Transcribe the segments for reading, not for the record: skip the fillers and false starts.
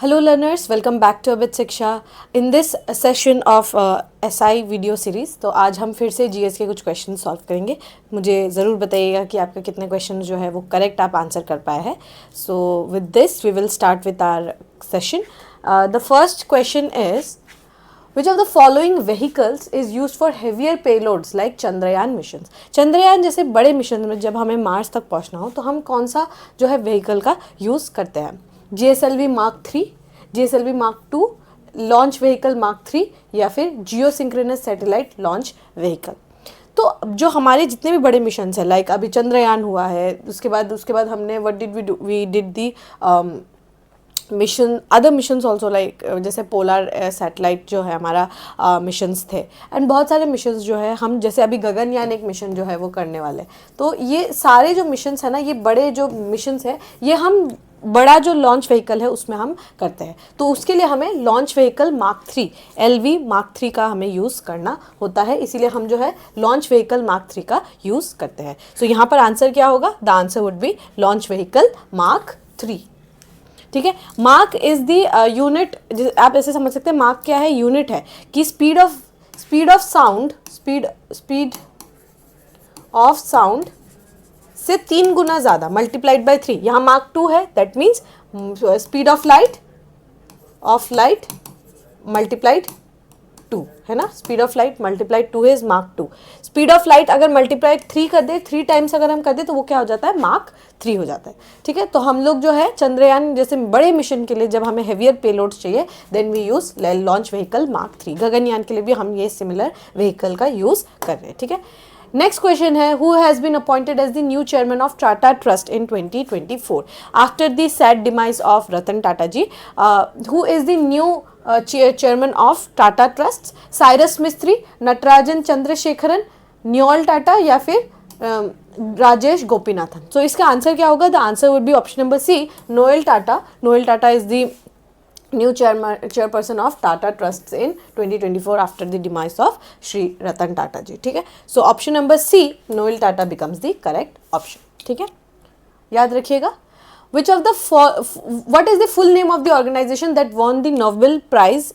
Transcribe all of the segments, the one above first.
Hello learners, welcome back to अबित शिक्षा. In this session of SI video series तो आज हम फिर से जीएस के कुछ क्वेश्चन सॉल्व करेंगे. मुझे ज़रूर बताइएगा कि आपके कितने क्वेश्चन जो है वो करेक्ट आप आंसर कर पाए हैं. So with this we will start with our session. The first question is Which of the following vehicles is used for heavier payloads like Chandrayaan mission. Chandrayaan जैसे बड़े मिशन में जब हमें मार्स तक पहुंचना हो तो हम कौन सा जो है व्हीकल का यूज़ करते हैं? GSLV Mark 3, GSLV Mark 2, launch vehicle Mark 3 या फिर जियो सिंक्रोनस सैटेलाइट लॉन्च व्हीकल. तो जो हमारे जितने भी बड़े मिशन हैं लाइक अभी चंद्रयान हुआ है, उसके बाद हमने what did we do, we did the mission other missions also like जैसे पोलर सैटेलाइट जो है हमारा मिशंस थे. एंड बहुत सारे मिशंस जो है हम जैसे अभी गगनयान एक मिशन जो है वो करने वाले. तो ये सारे जो मिशंस है ना, ये बड़े जो मिशंस है ये हम बड़ा जो लॉन्च व्हीकल है उसमें हम करते हैं. तो उसके लिए हमें launch vehicle Mark 3 LV Mark 3 का हमें यूज़ करना होता है. इसीलिए हम जो है लॉन्च व्हीकल Mark 3 का यूज़ करते हैं. सो यहाँ पर आंसर क्या होगा? The answer would B launch vehicle Mark 3. ठीक है. Mark is the unit. आप ऐसे समझ सकते हैं मार्क क्या है? यूनिट है कि स्पीड ऑफ साउंड से 3 गुना ज़्यादा मल्टीप्लाइड बाय 3. यहाँ Mark 2 है, that means speed of light multiplied 2 है ना. Speed of light multiplied 2 is Mark 2. Speed of light अगर मल्टीप्लाइड 3 कर दे, 3 टाइम्स अगर हम कर दे तो वो क्या हो जाता है? Mark 3 हो जाता है. ठीक है. तो हम लोग जो है चंद्रयान जैसे बड़े मिशन के लिए जब हमें हेवियर पेलोड्स चाहिए then we use launch vehicle Mark 3. Gaganyaan के लिए भी हम ये सिमिलर व्हीकल का यूज कर रहे हैं. ठीक है. नेक्स्ट क्वेश्चन है who has been appointed as the new chairman of Tata Trust in 2024 after the sad demise of Ratan Tata ji. Who is the new chairman of Tata Trust? Cyrus Mistry, Natarajan Chandrasekaran, Noel Tata या फिर राजेश गोपीनाथन. सो इसका आंसर क्या होगा? The answer would be option number C, Noel Tata. Noel Tata is the new chairperson of Tata Trusts in 2024 after the demise of Shri Ratan Tata ji. ठीक है. So option number C, Noel Tata becomes the correct option. ठीक है. याद रखिएगा. Which of the what is the full name of the organization that won the Nobel Prize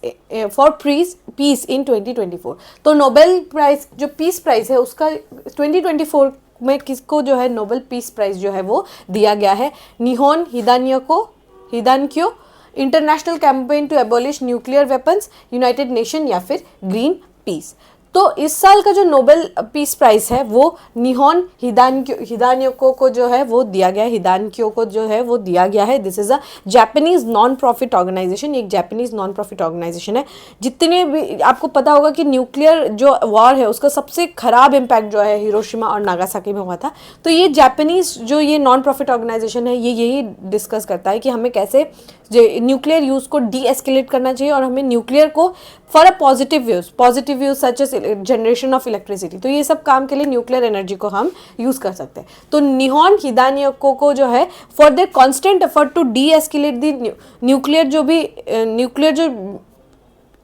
for Peace in 2024? तो Nobel prize जो peace prize है उसका 2024 में किसको जो है नोबेल पीस प्राइज जो है वो दिया गया है? Nihon Hidankyo, international campaign to abolish nuclear weapons, united nation या फिर ग्रीन पीस. तो इस साल का जो नोबेल पीस प्राइज है वो निहोन हिदानक्यो को जो है वो दिया गया है. हिदानक्यो को जो है वो दिया गया है. This is a Japanese non profit organisation. एक जापानीज नॉन प्रॉफिट ऑर्गेनाइजेशन है. जितने भी आपको पता होगा कि न्यूक्लियर जो वॉर है उसका सबसे खराब इम्पैक्ट जो है हिरोशिमा और नागासाकी में हुआ था. तो ये जापानीज जो ये नॉन प्रॉफिट ऑर्गेनाइजेशन है ये यही डिस्कस करता है कि हमें कैसे न्यूक्लियर यूज़ को डी एस्केलेट करना चाहिए और हमें न्यूक्लियर को for a positive views such age generation of electricity. तो ये सब काम के लिए न्यूक्लियर एनर्जी को हम यूज़ कर सकते हैं. तो निहोन हिदानक्यो को जो है for their constant effort to de-escalate the nuclear जो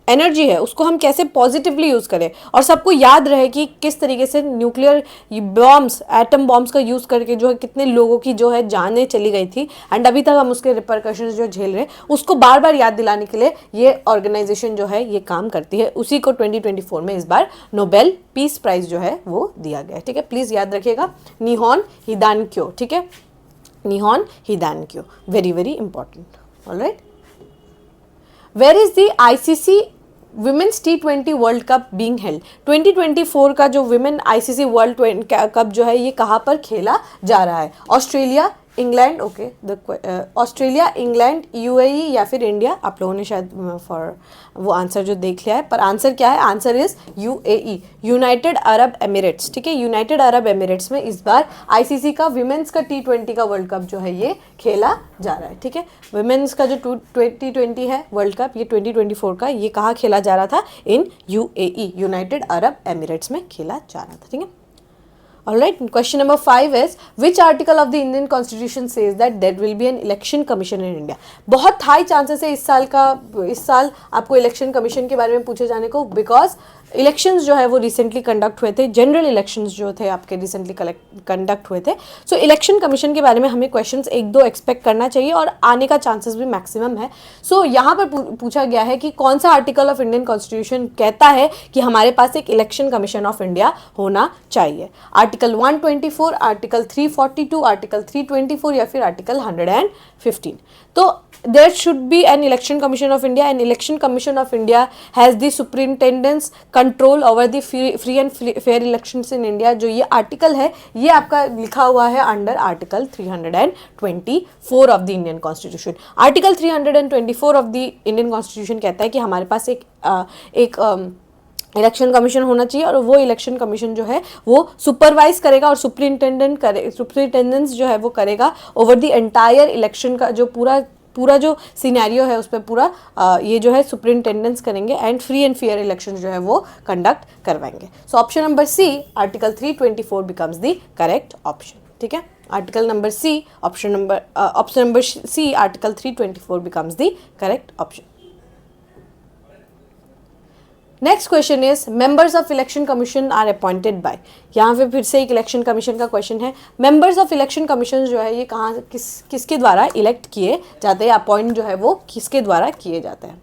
एनर्जी है उसको हम कैसे पॉजिटिवली यूज़ करें और सबको याद रहे कि किस तरीके से न्यूक्लियर बॉम्ब्स एटम बॉम्ब्स का यूज़ करके जो है कितने लोगों की जो है जानें चली गई थी एंड अभी तक हम उसके रिपरकशंस जो झेल रहे हैं उसको बार बार याद दिलाने के लिए ये ऑर्गेनाइजेशन जो है ये काम करती है. उसी को 2024 में इस बार नोबेल पीस प्राइज जो है वो दिया गया है. ठीक है. प्लीज़ याद रखिएगा निहोन हिदानक्यो. ठीक है. Nihon Hidankyo very very important. Alright. Where is the ICC Women's T20 world cup being held? 2024 का जो विमेन ICC वर्ल्ड कप जो है ये कहाँ पर खेला जा रहा है? Australia, England, Australia, England, UAE या फिर इंडिया. आप लोगों ने शायद फॉर वो आंसर जो देख लिया है, पर आंसर क्या है? Answer is UAE, United Arab Emirates. ठीक है. यूनाइटेड अरब एमिरेट्स में इस बार ICC का विमेंस का T20 का वर्ल्ड कप जो है ये खेला जा रहा है. ठीक है. विमेंस का जो 2020 है वर्ल्ड कप ये 2024 का ये कहाँ खेला जा रहा था? इन UAE, यूनाइटेड अरब एमिरेट्स में खेला जा रहा था. ठीक है. Alright, question number 5 is which article of the Indian Constitution says that there will be an election commission in India? बहुत हाई चांसेस है इस साल आपको इलेक्शन कमीशन के बारे में पूछे जाने को बिकॉज इलेक्शंस जो है वो रिसेंटली कंडक्ट हुए थे, जनरल इलेक्शंस जो थे आपके रिसेंटली कंडक्ट हुए थे। सो इलेक्शन कमीशन के बारे में हमें क्वेश्चंस एक दो एक्सपेक्ट करना चाहिए और आने का चांसेस भी मैक्सिमम है। सो यहाँ पर पूछा गया है कि कौन सा आर्टिकल ऑफ इंडियन कॉन्स्टिट्यूशन कहता है कि हमारे पास एक इलेक्शन कमीशन ऑफ इंडिया होना चाहिए। आर्टिकल 124, आर्टिकल 342, आर्टिकल 324 या फिर आर्टिकल 115। तो there should be an election commission of India, and election commission of India has the superintendence control over the free and fair elections in India। जो ये article है ये आपका लिखा हुआ है under article 324 of the Indian constitution. Article 324 of the Indian constitution कहता है कि हमारे पास एक इलेक्शन कमीशन होना चाहिए और वो इलेक्शन कमीशन जो है वो सुपरवाइज करेगा और सुपरिटेंडेंस जो है वो करेगा ओवर द एंटायर इलेक्शन का जो पूरा जो सिनेरियो है उस पर पूरा ये जो है सुपरिटेंडेंस करेंगे and free and fair election जो है वो कंडक्ट करवाएंगे। So option number C article 324 becomes the correct option. ठीक है, article number C option number C article 324 becomes the correct option. Next question is members of election commission are appointed by. यहाँ पे फिर से एक election commission का question है। Members of election commission जो है ये कहाँ किसके द्वारा इलेक्ट किए जाते हैं, अपॉइंट जो है वो किसके द्वारा किए जाते हैं।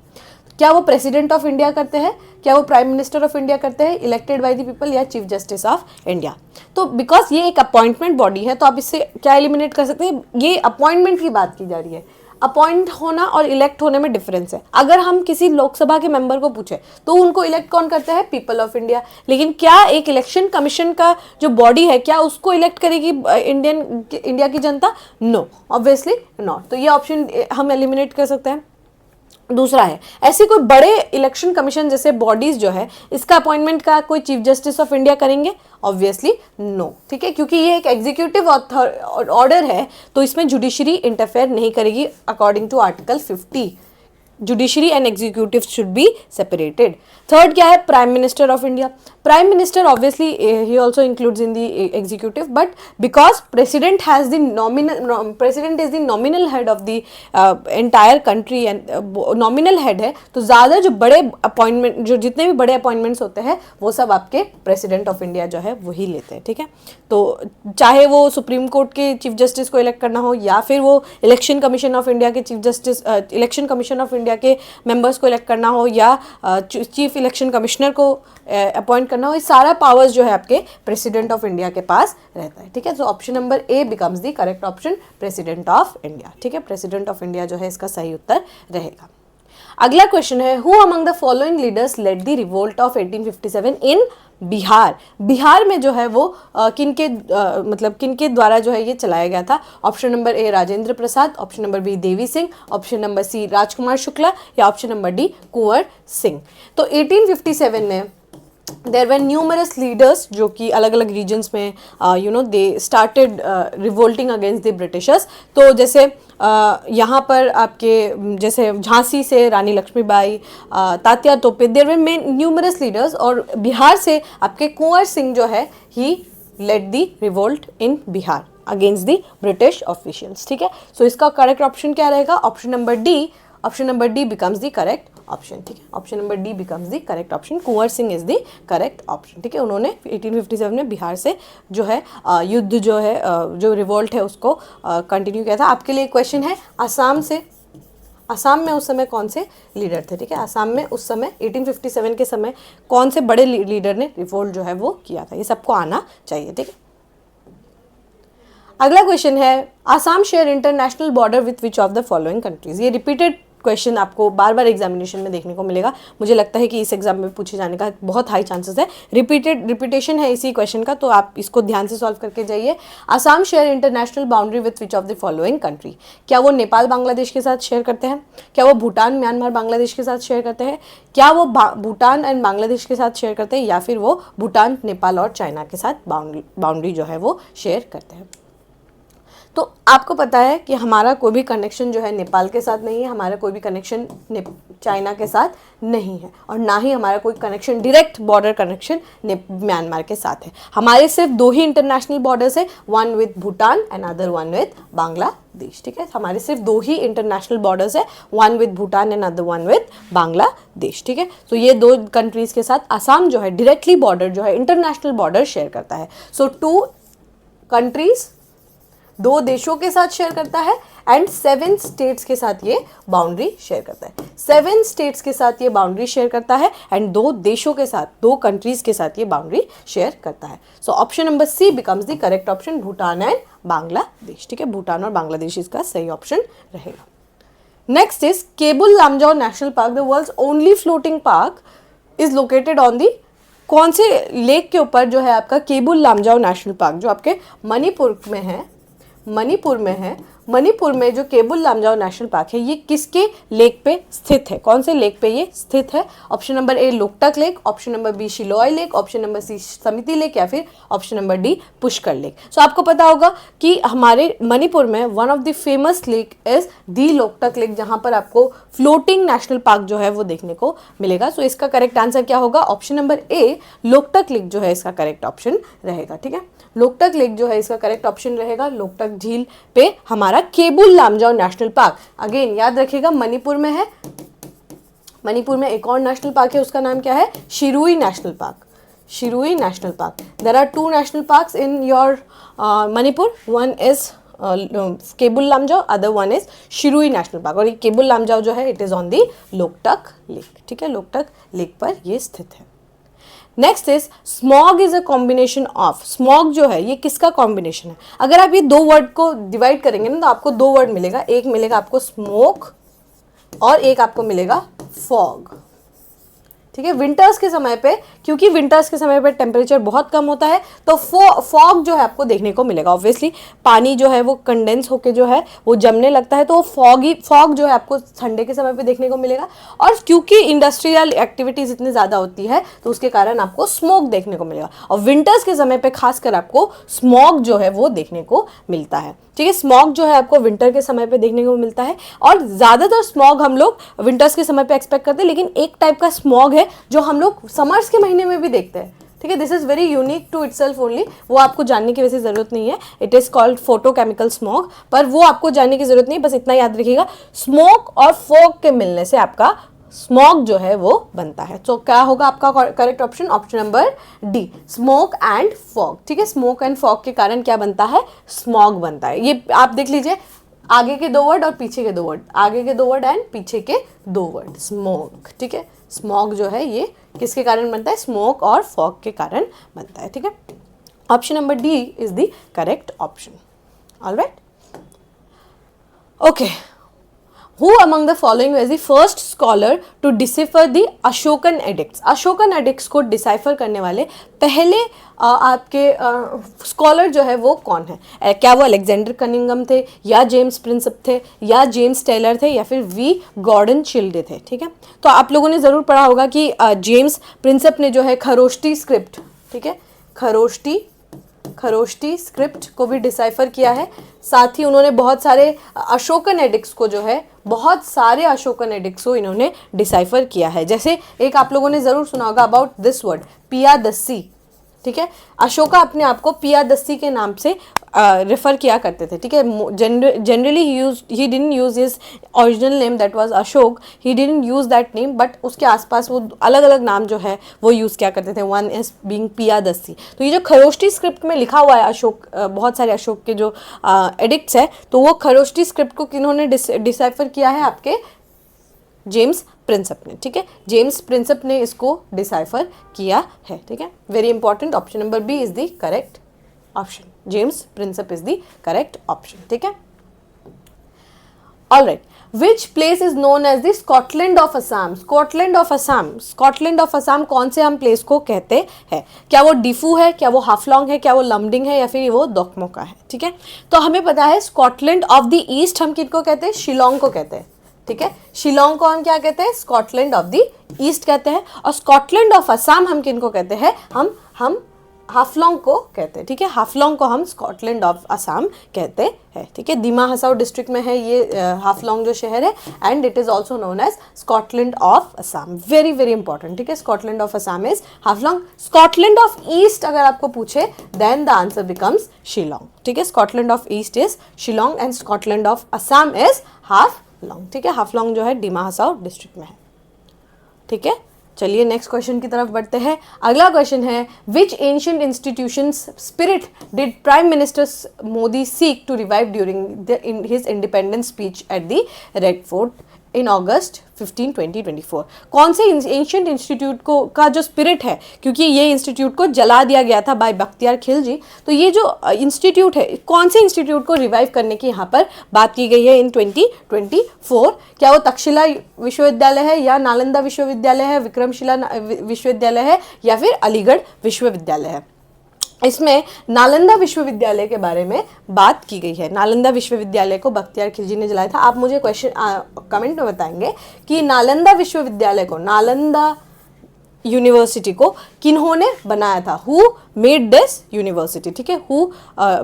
क्या वो प्रेसिडेंट ऑफ इंडिया करते हैं, क्या वो प्राइम मिनिस्टर ऑफ इंडिया करते हैं, इलेक्टेड बाय द पीपल, या चीफ जस्टिस ऑफ इंडिया। तो बिकॉज ये एक अपॉइंटमेंट बॉडी है तो आप इससे क्या एलिमिनेट कर सकते हैं, ये अपॉइंटमेंट की बात की जा रही है। अपॉइंट होना और इलेक्ट होने में डिफरेंस है। अगर हम किसी लोकसभा के मेंबर को पूछे तो उनको इलेक्ट कौन करते हैं, पीपल ऑफ इंडिया। लेकिन क्या एक इलेक्शन कमीशन का जो बॉडी है क्या उसको इलेक्ट करेगी इंडिया की जनता? No, obviously not. तो ये ऑप्शन हम एलिमिनेट कर सकते हैं। दूसरा है ऐसे कोई बड़े इलेक्शन कमीशन जैसे बॉडीज जो है इसका अपॉइंटमेंट का कोई चीफ जस्टिस ऑफ इंडिया करेंगे? Obviously no. ठीक है, क्योंकि ये एक एग्जीक्यूटिव ऑर्डर है तो इसमें जुडिशरी इंटरफेयर नहीं करेगी according to article 50। Judiciary and executive should be separated. Third क्या है, prime minister of India. Prime minister obviously ही also includes in the executive, but because president is the nominal head of the entire country and nominal head है, तो ज़्यादा जो बड़े appointment जो जितने भी बड़े अपॉइंटमेंट्स होते हैं वो सब आपके प्रेसिडेंट ऑफ इंडिया जो है वही लेते हैं। ठीक है, तो चाहे वो सुप्रीम कोर्ट के चीफ जस्टिस को इलेक्ट करना हो या फिर वो इलेक्शन कमीशन ऑफ इंडिया के chief justice election commission of India के मेंबर्स को इलेक्ट करना हो या चीफ इलेक्शन कमिश्नर को अपॉइंट करना हो, ये सारा पावर्स जो है आपके प्रेसिडेंट ऑफ इंडिया के पास रहता है। ठीक है, तो option number A becomes the correct option, president of India. ठीक है, प्रेसिडेंट ऑफ इंडिया जो है इसका सही उत्तर रहेगा। अगला क्वेश्चन है who among the following leaders led the revolt of 1857 in Bihar. Bihar में जो है वो किनके द्वारा जो है ये चलाया गया था। Option number A Rajendra Prasad, option number B Devi Singh, option number C Rajkumar Shukla या option number D Kunwar Singh. तो 1857 में देयर वर न्यूमरस लीडर्स जो कि अलग अलग रीजन्स में they started revolting against the Britishers. तो जैसे यहाँ पर आपके जैसे झांसी से रानी Lakshmibai, Tatya Tope, there were men numerous leaders. और बिहार से आपके कुंवर सिंह जो है he led the revolt in Bihar against the British officials. ठीक है, सो इसका करेक्ट ऑप्शन क्या रहेगा, option number D. Option number D becomes the correct option. ठीक है, option number D becomes the correct option, Kunwar Singh is the correct option. ठीक है, उन्होंने 1857 में बिहार से जो है युद्ध जो है जो रिवोल्ट है उसको कंटिन्यू किया था। आपके लिए क्वेश्चन है आसाम से, आसाम में उस समय कौन से लीडर थे। ठीक है, आसाम में उस समय 1857 के समय कौन से बड़े लीडर ने रिवोल्ट जो है वो किया था, ये सबको आना चाहिए। ठीक है, अगला क्वेश्चन है Assam share international border with which of the following countries. ये रिपीटेड क्वेश्चन आपको बार बार एग्जामिनेशन में देखने को मिलेगा। मुझे लगता है कि इस एग्जाम में पूछे जाने का बहुत हाई चांसेस है। रिपीटेशन है इसी क्वेश्चन का, तो आप इसको ध्यान से सॉल्व करके जाइए। Assam share international boundary with which of the following country. क्या वो नेपाल बांग्लादेश के साथ शेयर करते हैं, क्या वो भूटान म्यांमार बांग्लादेश के साथ शेयर करते हैं, क्या वो भूटान एंड बांग्लादेश के साथ शेयर करते हैं, या फिर वो भूटान नेपाल और चाइना के साथ बाउंड्री जो है वो शेयर करते हैं। तो आपको पता है कि हमारा कोई भी कनेक्शन जो है नेपाल के साथ नहीं है, हमारा कोई भी कनेक्शन चाइना के साथ नहीं है, और ना ही हमारा कोई connection direct border connection Myanmar के साथ है। हमारे सिर्फ 2 ही इंटरनेशनल बॉर्डर्स है, one with Bhutan and other one with Bangladesh. ठीक है, हमारे सिर्फ 2 ही इंटरनेशनल बॉर्डर्स है, one with Bhutan and other one with Bangladesh. ठीक है, तो ये 2 कंट्रीज के साथ आसाम जो है डायरेक्टली बॉर्डर जो है इंटरनेशनल बॉर्डर शेयर करता है। सो 2 कंट्रीज 2 देशों के साथ शेयर करता है एंड 7 स्टेट्स के साथ ये बाउंड्री शेयर करता है। 7 स्टेट्स के साथ ये बाउंड्री शेयर करता है एंड 2 देशों के साथ, 2 कंट्रीज के साथ ये बाउंड्री शेयर करता है। सो option number C becomes the correct option, Bhutan and Bangladesh. ठीक है, भूटान और बांग्लादेश इसका सही ऑप्शन रहेगा। Next is Keibul Lamjao national park, the world's only floating park, is located on the, कौन से लेक के ऊपर जो है आपका केबुल लामजाओ नेशनल पार्क, जो आपके मणिपुर में है, मणिपुर में जो केबुल लामजाओ नेशनल पार्क है, ये किसके लेक पे स्थित है, कौन से लेक पे ये स्थित है? Option number A Loktak lake, option number B Shiloi lake, option number C Samiti lake, या फिर option number D Pushkar lake. So आपको पता होगा कि हमारे मणिपुर में one of the famous lake is the Loktak lake, जहां पर आपको फ्लोटिंग नेशनल पार्क जो है वो देखने को मिलेगा। सो इसका करेक्ट आंसर क्या होगा? Option number A Loktak lake जो है इसका करेक्ट ऑप्शन रहेगा। ठीक है, लोकटक लेक जो है इसका करेक्ट ऑप्शन रहेगा। लोकटक झील पे हमारा Keibul Lamjao national park, again याद रखिएगा मणिपुर में है। मणिपुर में एक और नेशनल पार्क है, उसका नाम क्या है? Shirui national park. Shirui national park. There are 2 national parks in your Manipur, one is Keibul Lamjao, other one is Shirui national park. और ये केबुल लामजाओ जो है it is on the Loktak lake. ठीक है, लोकटक लेक पर ये स्थित है। Next is smog is a combination of, smog जो है ये किसका कॉम्बिनेशन है? अगर आप ये 2 वर्ड को डिवाइड करेंगे ना तो आपको 2 वर्ड मिलेगा, एक मिलेगा आपको स्मोक और एक आपको मिलेगा फॉग। ठीक है, विंटर्स के समय पे, क्योंकि विंटर्स के समय पे टेम्परेचर बहुत कम होता है तो फॉग जो है आपको देखने को मिलेगा। ऑब्वियसली पानी जो है वो कंडेंस होके जो है वो जमने लगता है, तो फॉग जो है आपको ठंडे के समय पे देखने को मिलेगा। और क्योंकि इंडस्ट्रियल एक्टिविटीज इतनी ज़्यादा होती है तो उसके कारण आपको स्मोक देखने को मिलेगा, और विंटर्स के समय पे खासकर आपको स्मॉग जो है वो देखने को मिलता है। ठीक है, स्मॉग जो है आपको विंटर के समय पे देखने को मिलता है, और ज़्यादातर स्मॉग हम लोग विंटर्स के समय पे एक्सपेक्ट करते हैं, लेकिन एक टाइप का स्मॉग है जो हम लोग समर्स के महीने में भी देखते हैं। ठीक है, this is very unique to itself only, वो आपको जानने की वैसे ज़रूरत नहीं है, it is called photochemical smog, पर वो आपको जानने की ज़रूरत नहीं, बस इतना याद रखिएगा स्मोक और फॉग के मिलने से आपका स्मॉग जो है वो बनता है। तो क्या होगा आपका correct option? Option number D, smoke and fog. ठीक है, स्मोक एंड फॉग के कारण क्या बनता है? स्मॉग बनता है। ये आप देख लीजिए, आगे के 2 वर्ड और पीछे के 2 वर्ड, आगे के 2 वर्ड एंड पीछे के 2 वर्ड, स्मोक। ठीक है, स्मॉग जो है ये किसके कारण बनता है? स्मोक और फॉग के कारण बनता है। ठीक है, option number D is the correct option. Alright, okay. Who among the following was the first scholar to decipher the Ashokan edicts? Ashokan addicts को डिसाइफर करने वाले पहले आपके स्कॉलर जो है वो कौन है? क्या वो अलेक्जेंडर कनिंगम थे, या जेम्स प्रिंसेप थे, या जेम्स टेलर थे, या फिर वी गॉर्डन चिल्डे थे? ठीक है, तो आप लोगों ने ज़रूर पढ़ा होगा कि जेम्स प्रिंसेप ने जो है खरोष्टी स्क्रिप्ट, ठीक है, खरोष्टी स्क्रिप्ट को भी डिसाइफर किया है। साथ ही उन्होंने बहुत सारे अशोकन एडिक्ट्स को जो है, बहुत सारे अशोकन एडिक्ट्स को इन्होंने डिसाइफर किया है। जैसे एक आप लोगों ने ज़रूर सुना होगा अबाउट दिस वर्ड पियादस्सी। ठीक है, अशोका अपने आप को पियादस्सी के नाम से रेफर किया करते थे। ठीक है, generally he didn't use his original name that was Ashok, he didn't use that name, but उसके आसपास वो अलग अलग नाम जो है वो यूज़ किया करते थे, वन इज बीइंग पियादस्सी। तो ये जो खरोष्टी स्क्रिप्ट में लिखा हुआ है अशोक, बहुत सारे अशोक के जो एडिक्ट्स है, तो वो खरोष्टी स्क्रिप्ट को किन्होंने डिसाइफर किया है? आपके जेम्स प्रिंसेप ने। ठीक है, जेम्स प्रिंसेप ने इसको डिसाइफर किया है। ठीक है, very important, option number B is the correct option, James Prinsep is the correct option. ठीक है, alright, which place is known as the Scotland of Assam? Scotland of Assam कौन से हम प्लेस को कहते हैं? क्या वो डिफू है, क्या वो हाफलॉन्ग है, क्या वो लमडिंग है, या फिर वो दोकमोका है? ठीक है, तो हमें पता है स्कॉटलैंड ऑफ द ईस्ट हम किनको कहते हैं? शिलोंग को कहते हैं। ठीक है, शिलोंग को हम क्या कहते हैं? स्कॉटलैंड ऑफ द ईस्ट कहते हैं। और स्कॉटलैंड ऑफ असम हम किनको कहते हैं? हम हाफलोंग को कहते हैं, ठीक है। हाफलोंग को हम स्कॉटलैंड ऑफ असम कहते हैं, ठीक है। दिमा हसाओ डिस्ट्रिक्ट में है ये हाफलोंग जो शहर है, and it is also known as Scotland of Assam. Very very important, ठीक है। Scotland of Assam is Haflong. Scotland of east अगर आपको पूछे then the answer becomes Shillong, ठीक है। Scotland of east is Shillong and Scotland of Assam is Haflong, ठीक है। हाफलोंग जो है दिमा हसाओ डिस्ट्रिक्ट में है, ठीक है। चलिए नेक्स्ट क्वेश्चन की तरफ बढ़ते हैं। अगला क्वेश्चन है, which ancient institution spirit did prime minister Modi seek to revive during his independence speech at the red fort in August 15, 2024? कौन से एंशिएंट इंस्टीट्यूट को का जो स्पिरिट है, क्योंकि ये इंस्टीट्यूट को जला दिया गया था बाय बख्तियार खिलजी, तो ये जो इंस्टीट्यूट है, कौन से इंस्टीट्यूट को रिवाइव करने की यहाँ पर बात की गई है इन 2024? क्या वो तक्षशिला विश्वविद्यालय है, या नालंदा विश्वविद्यालय है, विक्रमशिला विश्वविद्यालय है, या फिर अलीगढ़ विश्वविद्यालय है? इसमें नालंदा विश्वविद्यालय के बारे में बात की गई है। नालंदा विश्वविद्यालय को बख्तियार खिलजी ने जलाया था। आप मुझे क्वेश्चन कमेंट में बताएंगे कि नालंदा विश्वविद्यालय को, नालंदा यूनिवर्सिटी को किन्होंने बनाया था? हु मेड दिस यूनिवर्सिटी, ठीक है। Who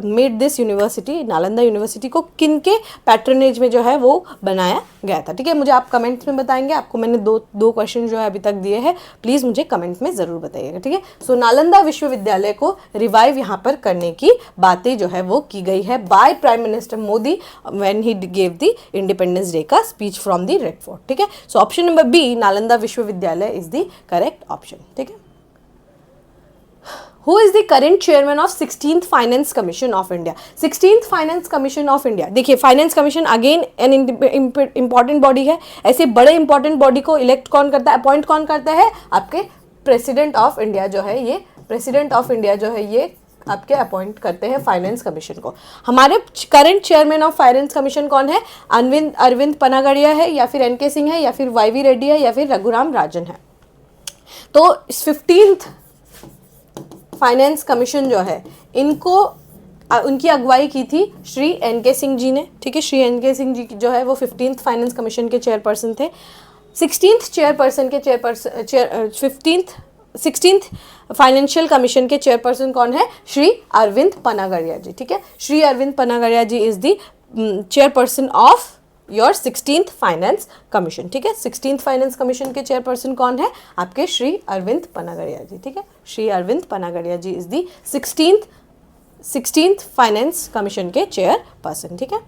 made this university, Nalanda university को किनके पैट्रनेज में जो है वो बनाया गया था, ठीक है। मुझे आप कमेंट्स में बताएंगे। आपको मैंने दो क्वेश्चन जो है अभी तक दिए हैं, प्लीज़ मुझे कमेंट में ज़रूर बताइएगा, ठीक है। सो नालंदा विश्वविद्यालय को रिवाइव यहाँ पर करने की बातें जो है वो की गई है by prime minister Modi when he gave the independence day का speech from the red fort, ठीक है। सो ऑप्शन नंबर बी, नालंदा विश्वविद्यालय इज द करेक्ट ऑप्शन, ठीक है। Who is the current chairman of 16th Finance Commission of India? 16th Finance Commission of India, देखिए finance commission again an important body है। ऐसे बड़े important body को elect कौन करता है, अपॉइंट कौन करता है? आपके प्रेसिडेंट ऑफ इंडिया जो है ये, प्रेसिडेंट ऑफ इंडिया जो है ये आपके अपॉइंट करते हैं फाइनेंस कमीशन को। हमारे current chairman of finance commission कौन है? अरविंद पनागड़िया है, या फिर एन के सिंह है, या फिर वाई रेड्डी है, या फिर रघुराम राजन है। तो 15th फाइनेंस कमीशन जो है, इनको उनकी अगुवाई की थी श्री एन के सिंह जी ने, ठीक है। श्री एन के सिंह जी जो है वो 15th फाइनेंस कमीशन के चेयरपर्सन थे। 16th फाइनेंशियल कमीशन के चेयरपर्सन कौन है? श्री अरविंद पनागड़िया जी, ठीक है। Shri Arvind Panagariya ji is the chairperson of your 16th finance commission, ठीक है। 16th फाइनेंस कमीशन के चेयरपर्सन कौन है? आपके श्री अरविंद पनागड़िया जी, ठीक है। Shri Arvind Panagariya ji is the 16th finance commission के चेयरपर्सन, ठीक है।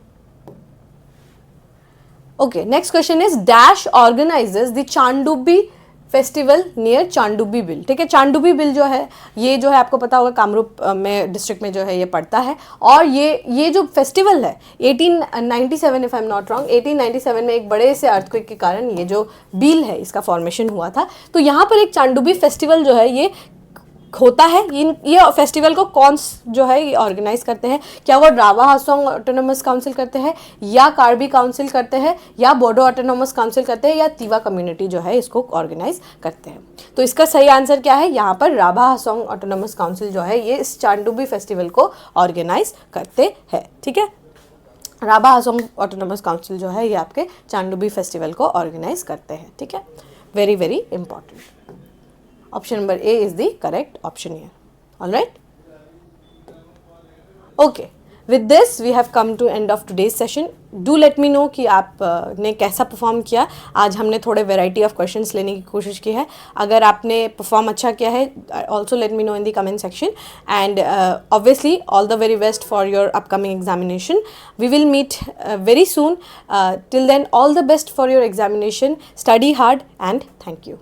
Okay, next question is dash organises the Chandubi festival near Chandubi beel, ठीक है। चांडुबी बिल जो है ये जो है आपको पता होगा कामरूप में डिस्ट्रिक्ट में जो है ये पड़ता है, और ये जो फेस्टिवल है 1897 if I am not wrong, 1897 में एक बड़े से अर्थक्वेक के कारण ये जो बिल है इसका फॉर्मेशन हुआ था। तो यहाँ पर एक चांडुबी फेस्टिवल जो है ये होता है। ये फेस्टिवल को कौन जो है ये ऑर्गेनाइज करते हैं? क्या वो राभा हासोंग ऑटोनोमस काउंसिल करते हैं, या कार्बी काउंसिल करते हैं, या बोडो ऑटोनोमस काउंसिल करते हैं, या तिवा कम्युनिटी जो है इसको ऑर्गेनाइज करते हैं? तो इसका सही आंसर क्या है? यहाँ पर राभा हासोंग ऑटोनोमस काउंसिल जो है ये इस चांडुबी फेस्टिवल को ऑर्गेनाइज करते हैं, ठीक है। राभा हासोंग ऑटोनोमस काउंसिल जो है ये आपके चांडुबी फेस्टिवल को ऑर्गेनाइज करते हैं, ठीक है। Very very important. Option number A is the correct option here. All right. Okay. With this we have come to end of today's session. Do let me know कि आप ने कैसा परफॉर्म किया। आज हमने थोड़े वेराइटी ऑफ क्वेश्चंस लेने की कोशिश की है। अगर आपने परफॉर्म अच्छा किया है, also let me know in the comment section, and obviously all the very best for your upcoming examination. We will meet very soon. Till then, all the best for your examination. Study hard and thank you.